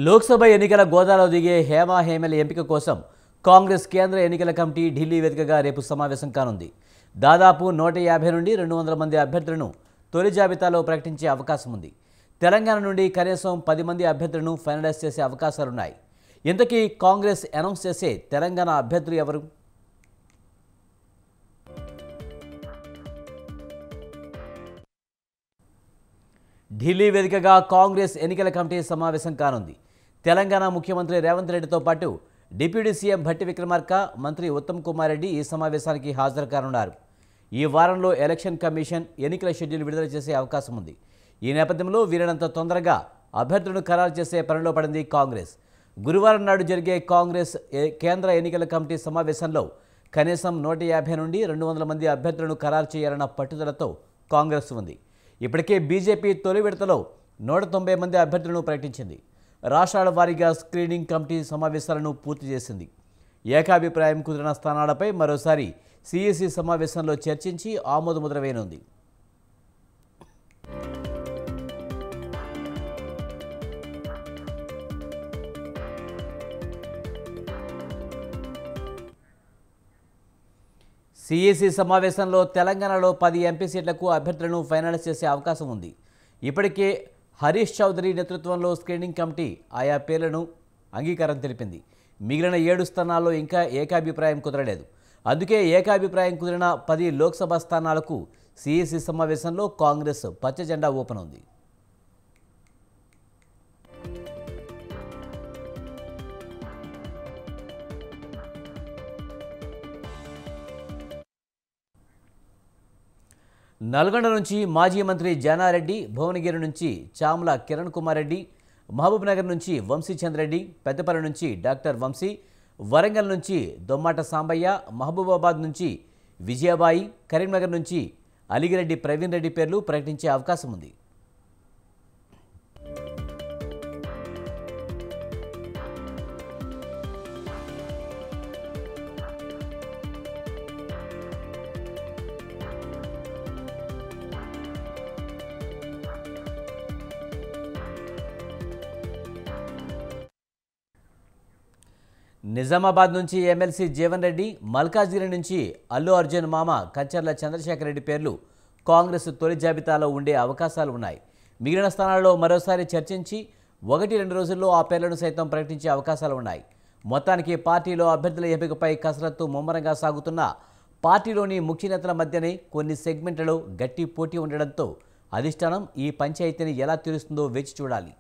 లోక్సభ ఎన్నికల గోదాలో దిగే హేమల ఎంపిక కోసం కాంగ్రెస్ కేంద్ర ఎన్నికల కమిటీ ఢిల్లీ వేదికగా రేపు సమావేశం కానుంది. దాదాపు 150 నుండి 200 మంది అభ్యర్థులను తొలి జాబితాలో ప్రకటించే అవకాశం ఉంది. తెలంగాణ నుండి కనీసం 10 మంది అభ్యర్థులను ఫైనలైజ్ చేసే అవకాశాలున్నాయి. ఇంతకీ కాంగ్రెస్ అనౌన్స్ చేసే తెలంగాణ అభ్యర్థులు ఎవరు? ఢిల్లీ వేదికగా కాంగ్రెస్ ఎన్నికల కమిటీ సమావేశం కానుంది. తెలంగాణ ముఖ్యమంత్రి రేవంత్ రెడ్డితో పాటు డిప్యూటీ సీఎం భట్టి విక్రమార్క, మంత్రి ఉత్తమ్ కుమార్ రెడ్డి ఈ సమావేశానికి హాజరు కానున్నారు. ఈ వారంలో ఎలక్షన్ కమిషన్ ఎన్నికల షెడ్యూల్ విడుదల చేసే అవకాశం ఉంది. ఈ నేపథ్యంలో వీరినంత తొందరగా అభ్యర్థులను ఖరారు చేసే పనిలో పడింది కాంగ్రెస్. గురువారం నాడు జరిగే కాంగ్రెస్ కేంద్ర ఎన్నికల కమిటీ సమావేశంలో కనీసం 150 నుండి 200 మంది అభ్యర్థులను ఖరారు చేయాలన్న పట్టుదలతో కాంగ్రెస్ ఉంది. ఇప్పటికే బీజేపీ తొలి విడతలో 190 మంది అభ్యర్థులను ప్రకటించింది. రాష్ట్రాల వారీగా స్క్రీనింగ్ కమిటీ సమావేశాలను పూర్తి చేసింది. ఏకాభిప్రాయం కుదిరిన స్థానాలపై మరోసారి సిఈసి సమావేశంలో చర్చించి ఆమోదముద్ర వేయనుంది. సిఈసి సమావేశంలో తెలంగాణలో 10 ఎంపీ సీట్లకు అభ్యర్థులను ఫైనలైజ్ చేసే అవకాశం ఉంది. ఇప్పటికే హరీష్ చౌదరి నేతృత్వంలో స్క్రీనింగ్ కమిటీ ఆయా పేర్లను అంగీకారం తెలిపింది. మిగిలిన 7 స్థానాల్లో ఇంకా ఏకాభిప్రాయం కుదరలేదు. అందుకే ఏకాభిప్రాయం కుదిరిన 10 లోక్సభ స్థానాలకు సిఈసి సమావేశంలో కాంగ్రెస్ పచ్చ జెండా ఊపనుంది. నల్గొండ నుంచి మాజీ మంత్రి జానారెడ్డి, భువనగిరి నుంచి చామల కిరణ్ కుమార్ రెడ్డి, మహబూబ్నగర్ నుంచి వంశీచంద్రెడ్డి, పెద్దపల్లి నుంచి డాక్టర్ వంశీ, వరంగల్ నుంచి దొమ్మాట సాంబయ్య, మహబూబాబాద్ నుంచి విజయబాయి, కరీంనగర్ నుంచి అలిగిరెడ్డి ప్రవీణ్ రెడ్డి పేర్లు ప్రకటించే అవకాశం ఉంది. నిజామాబాద్ నుంచి ఎమ్మెల్సీ జీవన్ రెడ్డి, మల్కాజ్గిరి నుంచి అల్లు అర్జున్ మామ కంచర్ల చంద్రశేఖర్ రెడ్డి పేర్లు కాంగ్రెస్ తొలి జాబితాలో ఉండే అవకాశాలు ఉన్నాయి. మిగిలిన స్థానాల్లో మరోసారి చర్చించి 1-2 రోజుల్లో ఆ పేర్లను సైతం ప్రకటించే అవకాశాలు ఉన్నాయి. మొత్తానికి పార్టీలో అభ్యర్థుల ఎంపికపై కసరత్తు ముమ్మరంగా సాగుతున్న పార్టీలోని ముఖ్య నేతల మధ్యనే కొన్ని సెగ్మెంట్లలో గట్టి పోటీ ఉండడంతో అధిష్టానం ఈ పంచాయతీని ఎలా తీరుస్తుందో వేచి చూడాలి.